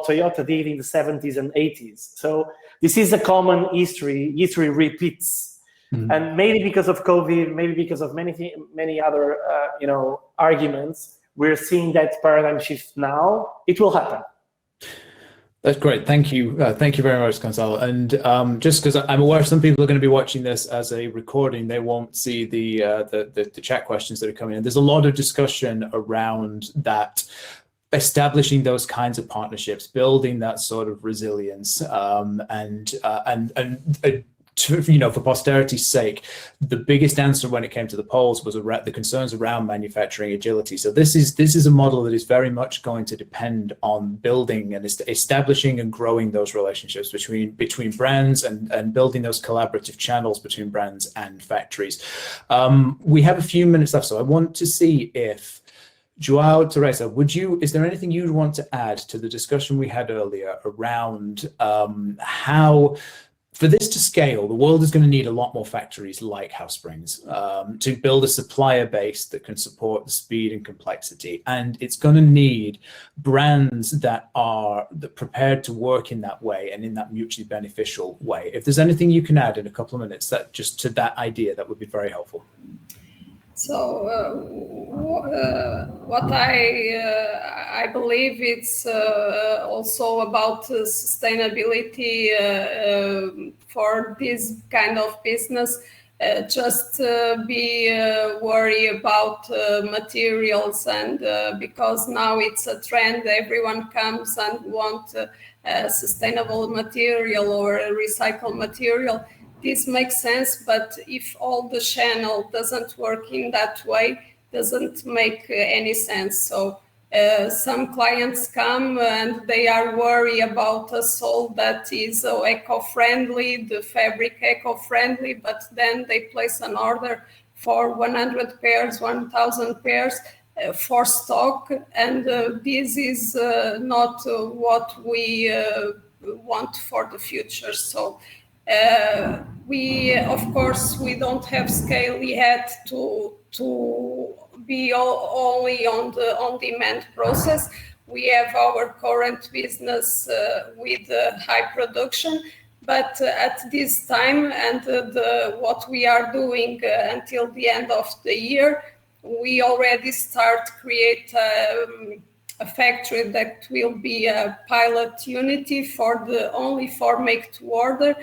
Toyota did in the 70s and 80s. So this is a common history. History repeats. Mm-hmm. And maybe because of COVID, maybe because of many other arguments, we're seeing that paradigm shift now. It will happen. That's great. Thank you. Thank you very much, Gonzalo. And just because I'm aware some people are going to be watching this as a recording, they won't see the chat questions that are coming in. There's a lot of discussion around that, establishing those kinds of partnerships, building that sort of resilience, for posterity's sake, the biggest answer when it came to the polls was the concerns around manufacturing agility. So this is a model that is very much going to depend on building and establishing and growing those relationships between brands and building those collaborative channels between brands and factories. We have a few minutes left, so I want to see if João, Teresa, is there anything you'd want to add to the discussion we had earlier around how, for this to scale, the world is going to need a lot more factories like Houspring's to build a supplier base that can support the speed and complexity. And it's going to need brands that are prepared to work in that way and in that mutually beneficial way. If there's anything you can add in a couple of minutes that just to that idea, that would be very helpful. So what I believe it's also about sustainability for this kind of business. Just be worried about materials, and because now it's a trend, everyone comes and wants a sustainable material or a recycled material. This makes sense, but if all the channel doesn't work in that way, doesn't make any sense. So some clients come and they are worried about a sole that is eco-friendly, the fabric eco-friendly, but then they place an order for 100 pairs, 1,000 pairs for stock, and this is not what we want for the future. So we, of course, we don't have scale yet to be only on the on-demand process. We have our current business with high production, but at this time and what we are doing until the end of the year, we already start create a factory that will be a pilot unity only for make to order,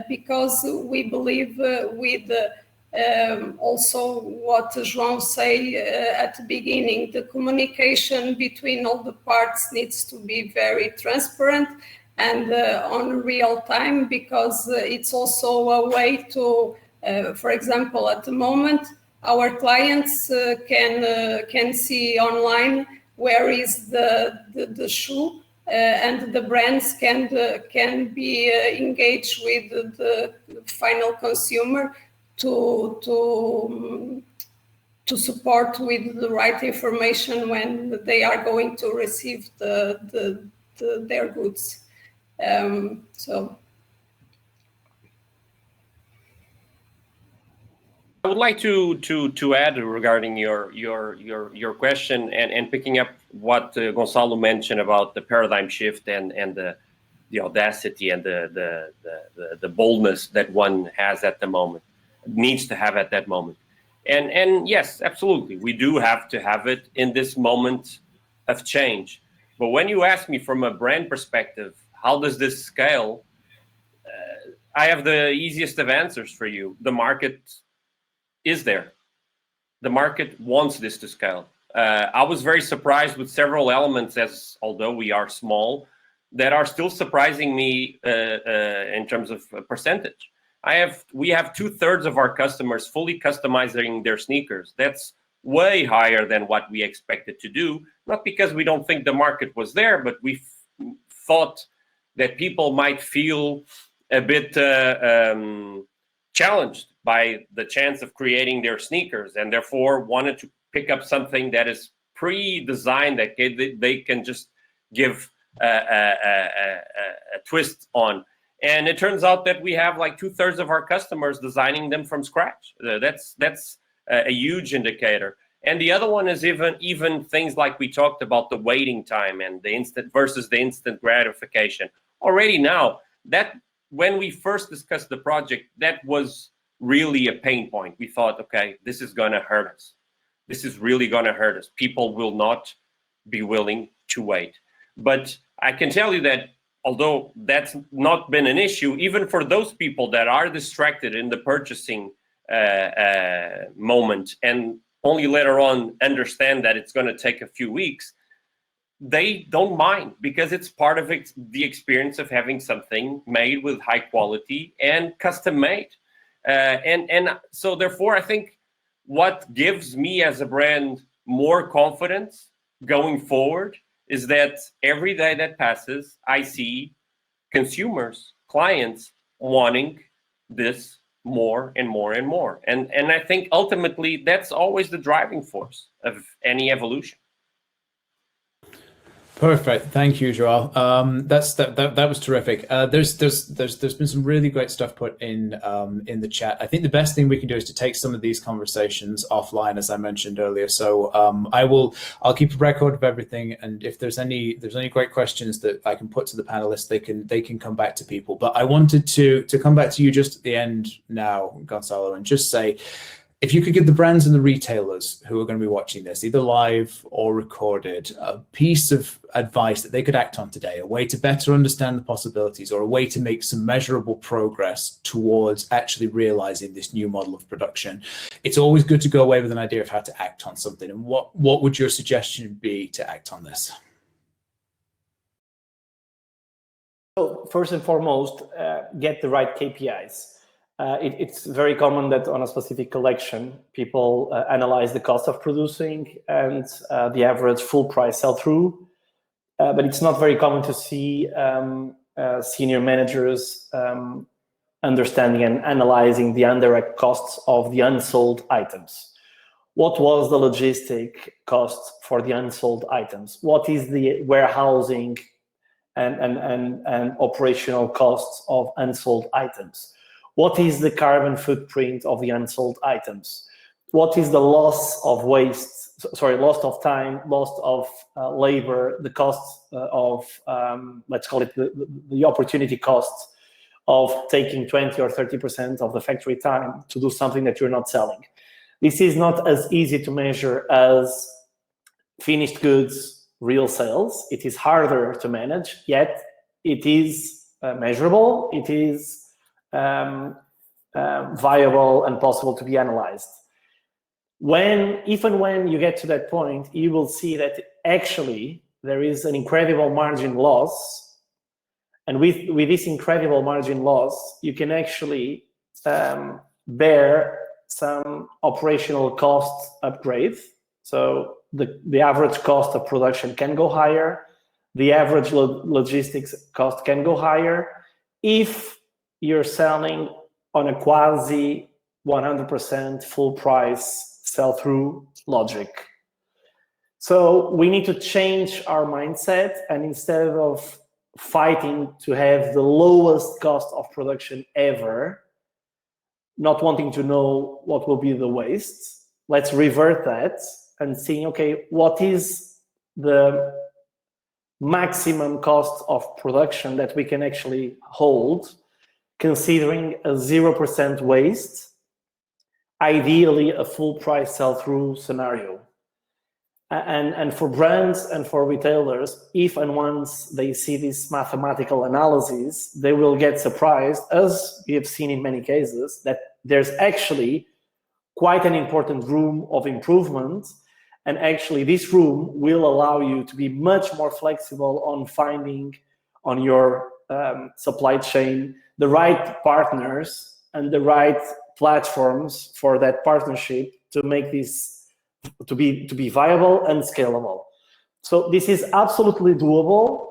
because we believe with also what João say at the beginning, the communication between all the parts needs to be very transparent and on real time, because it's also a way to, for example, at the moment, our clients can see online where is the shoe, and the brands can be engaged with the final consumer to support with the right information when they are going to receive their goods. So I would like to add regarding your question and picking up what Gonzalo mentioned about the paradigm shift and the audacity and the boldness that one has at the moment, needs to have at that moment. And yes, absolutely, we do have to have it in this moment of change. But when you ask me from a brand perspective, how does this scale? I have the easiest of answers for you. The market is there. The market wants this to scale. I was very surprised with several elements, as although we are small, that are still surprising me in terms of percentage. We have 2/3 of our customers fully customizing their sneakers. That's way higher than what we expected to do, not because we don't think the market was there, but we thought that people might feel a bit challenged by the chance of creating their sneakers, and therefore wanted to pick up something that is pre-designed, that they can just give a twist on. And it turns out that we have like 2/3 of our customers designing them from scratch. That's a huge indicator. And the other one is even things like we talked about, the waiting time and the instant versus the instant gratification. Already now, that when we first discussed the project, that was really a pain point. We thought, okay, this is going to hurt us. This is really going to hurt us. People will not be willing to wait. But I can tell you that although that's not been an issue, even for those people that are distracted in the purchasing moment and only later on understand that it's going to take a few weeks, they don't mind, because it's part of the experience of having something made with high quality and custom made. And so therefore, I think what gives me as a brand more confidence going forward is that every day that passes, I see consumers, clients wanting this more and more and more. And I think ultimately that's always the driving force of any evolution. Perfect. Thank you, Joel. That was terrific. There's been some really great stuff put in the chat. I think the best thing we can do is to take some of these conversations offline, as I mentioned earlier. So I'll keep a record of everything, and if there's any great questions that I can put to the panelists, they can come back to people. But I wanted to come back to you just at the end now, Gonzalo, and just say, if you could give the brands and the retailers who are going to be watching this, either live or recorded, a piece of advice that they could act on today, a way to better understand the possibilities, or a way to make some measurable progress towards actually realizing this new model of production, it's always good to go away with an idea of how to act on something. And what would your suggestion be to act on this? So first and foremost, get the right KPIs. It's very common that on a specific collection, people analyze the cost of producing and the average full price sell-through, but it's not very common to see senior managers understanding and analyzing the indirect costs of the unsold items. What was the logistic cost for the unsold items? What is the warehousing and operational costs of unsold items? What is the carbon footprint of the unsold items? What is the loss of loss of time, loss of labor, the cost of, let's call it the opportunity cost of taking 20 or 30% of the factory time to do something that you're not selling? This is not as easy to measure as finished goods, real sales. It is harder to manage, yet it is measurable. It is viable and possible to be analyzed. Even when you get to that point, you will see that actually there is an incredible margin loss, and with this incredible margin loss, you can actually bear some operational cost upgrade. So the average cost of production can go higher, the average logistics cost can go higher if you're selling on a quasi 100% full price sell-through logic. So we need to change our mindset, and instead of fighting to have the lowest cost of production ever, not wanting to know what will be the waste, let's revert that and see, okay, what is the maximum cost of production that we can actually hold, considering a 0% waste, ideally a full price sell-through scenario. And for brands and for retailers, if and once they see this mathematical analysis, they will get surprised, as we have seen in many cases, that there's actually quite an important room of improvement. And actually this room will allow you to be much more flexible on finding on your supply chain the right partners and the right platforms for that partnership to make this to be viable and scalable. So this is absolutely doable.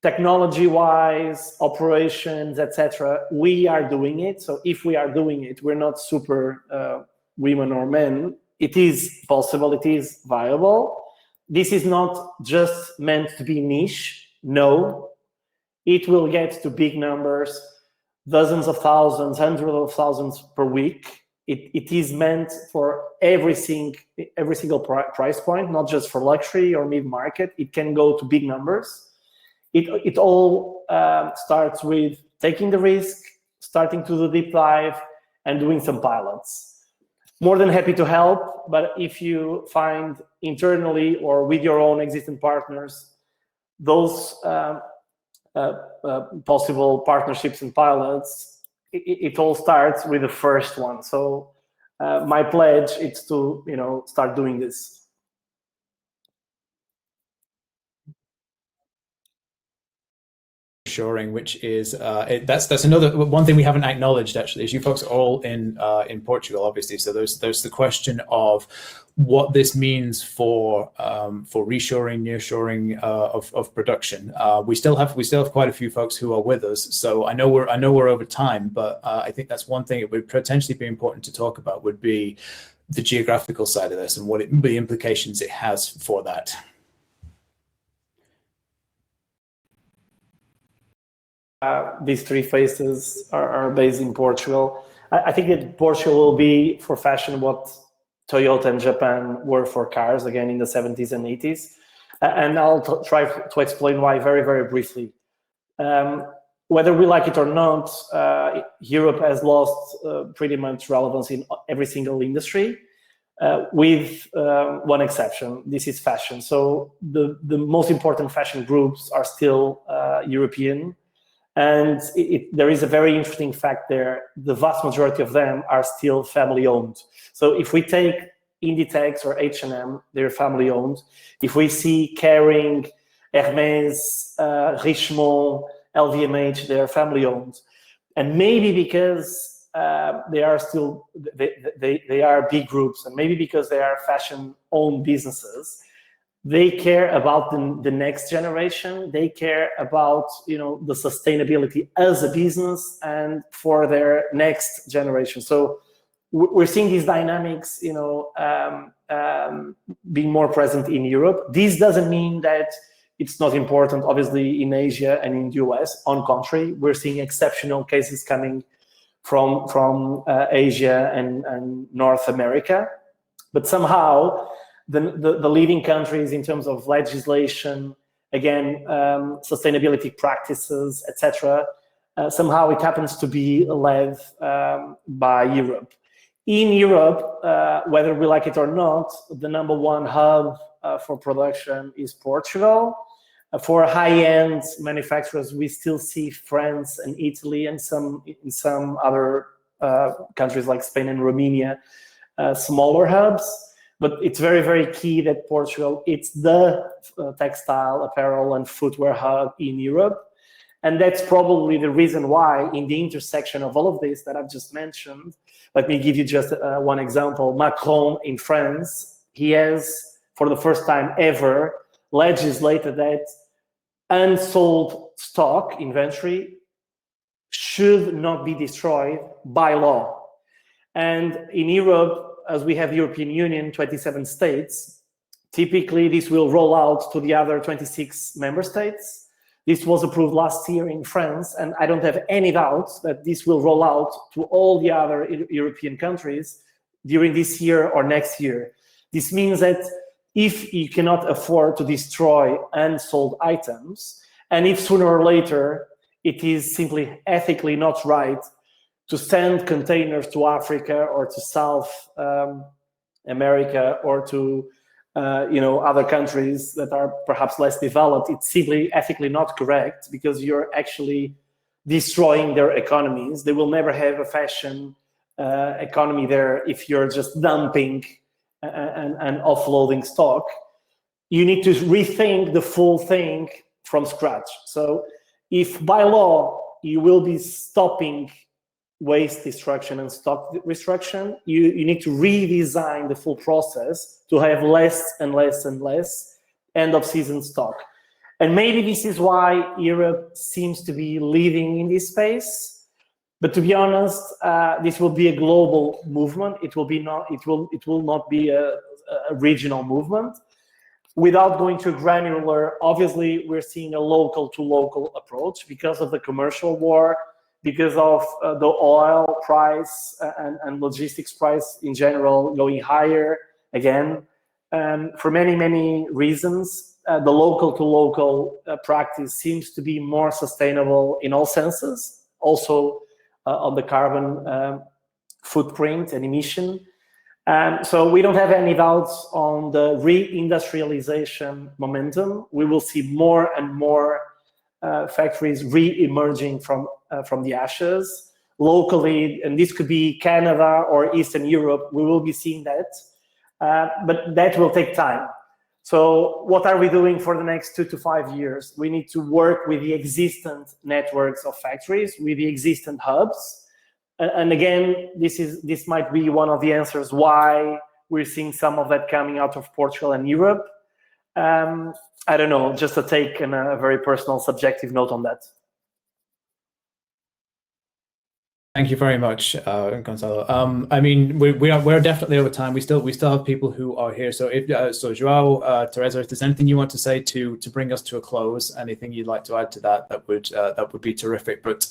Technology-wise, operations, etc., we are doing it. So if we are doing it, we're not super women or men. It is possible, it is viable. This is not just meant to be niche, no. It will get to big numbers, dozens of thousands, hundreds of thousands per week. It is meant for every single price point, not just for luxury or mid-market. It can go to big numbers. It all starts with taking the risk, starting to do deep dive, and doing some pilots. More than happy to help, but if you find internally or with your own existing partners, those possible partnerships and pilots, it all starts with the first one. So my pledge is to start doing this. Shoring, which is that's another one thing we haven't acknowledged actually, is you folks are all in Portugal, obviously. So there's the question of what this means for reshoring, nearshoring of production. We still have quite a few folks who are with us. So I know we're over time, but I think that's one thing it would potentially be important to talk about, would be the geographical side of this and what the implications it has for that. These three phases are based in Portugal. I think that Portugal will be for fashion what Toyota and Japan were for cars, again, in the 70s and 80s. And I'll try to explain why very, very briefly. Whether we like it or not, Europe has lost pretty much relevance in every single industry, with one exception. This is fashion. So the most important fashion groups are still European. And there is a very interesting fact there. The vast majority of them are still family-owned. So if we take Inditex or H&M, they're family-owned. If we see Kering, Hermes, Richemont, LVMH, they're family-owned. And maybe because they are still, they are big groups, and maybe because they are fashion-owned businesses, they care about the next generation. They care about the sustainability as a business and for their next generation. So we're seeing these dynamics, being more present in Europe. This doesn't mean that it's not important, obviously, in Asia and in the US. On contrary, we're seeing exceptional cases coming from Asia and North America, but somehow the leading countries in terms of legislation, again, sustainability practices, etc., somehow it happens to be led by Europe. In Europe, whether we like it or not, the ` 1 hub for production is Portugal. For high-end manufacturers, we still see France and Italy, and in some other countries like Spain and Romania, smaller hubs. But it's very, very key that Portugal, it's the textile, apparel, and footwear hub in Europe. And that's probably the reason why, in the intersection of all of this that I've just mentioned, let me give you just one example. Macron in France, he has, for the first time ever, legislated that unsold stock, inventory, should not be destroyed by law. And in Europe, as we have European Union, 27 states, typically this will roll out to the other 26 member states. This was approved last year in France, and I don't have any doubts that this will roll out to all the other European countries during this year or next year. This means that if you cannot afford to destroy unsold items, and if sooner or later it is simply ethically not right to send containers to Africa or to South America or to other countries that are perhaps less developed, it's simply ethically not correct, because you're actually destroying their economies. They will never have a fashion economy there if you're just dumping and offloading stock. You need to rethink the full thing from scratch. So if by law you will be stopping waste destruction and stock destruction, you need to redesign the full process to have less and less and less end of season stock. And maybe this is why Europe seems to be leading in this space. But to be honest, this will be a global movement. It will not be a regional movement. Without going too granular, obviously we're seeing a local to local approach because of the commercial war, because of the oil price and logistics price in general going higher again. For many, many reasons, the local to local practice seems to be more sustainable in all senses, also on the carbon footprint and emission. So we don't have any doubts on the reindustrialization momentum. We will see more and more factories re-emerging from the ashes locally, and this could be Canada or Eastern Europe. We will be seeing that, but that will take time. So what are we doing for the next 2 to 5 years? We need to work with the existent networks of factories, with the existent hubs. And again, this might be one of the answers why we're seeing some of that coming out of Portugal and Europe. I don't know, just a take and a very personal, subjective note on that. Thank you very much, Gonzalo. I mean, we're definitely over time. We still have people who are here. So if so, Joao, Teresa, if there's anything you want to say to bring us to a close, anything you'd like to add to that, that would be terrific. But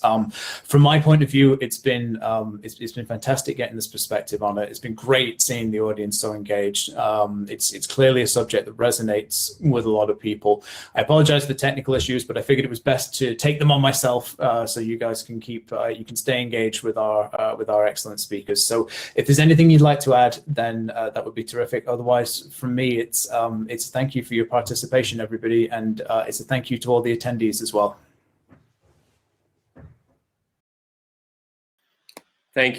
from my point of view, it's been fantastic getting this perspective on it. It's been great seeing the audience so engaged. It's clearly a subject that resonates with a lot of people. I apologize for the technical issues, but I figured it was best to take them on myself so you guys can you can stay engaged with our excellent speakers. So if there's anything you'd like to add, then that would be terrific. Otherwise, from me, it's a thank you for your participation, everybody, and it's a thank you to all the attendees as well.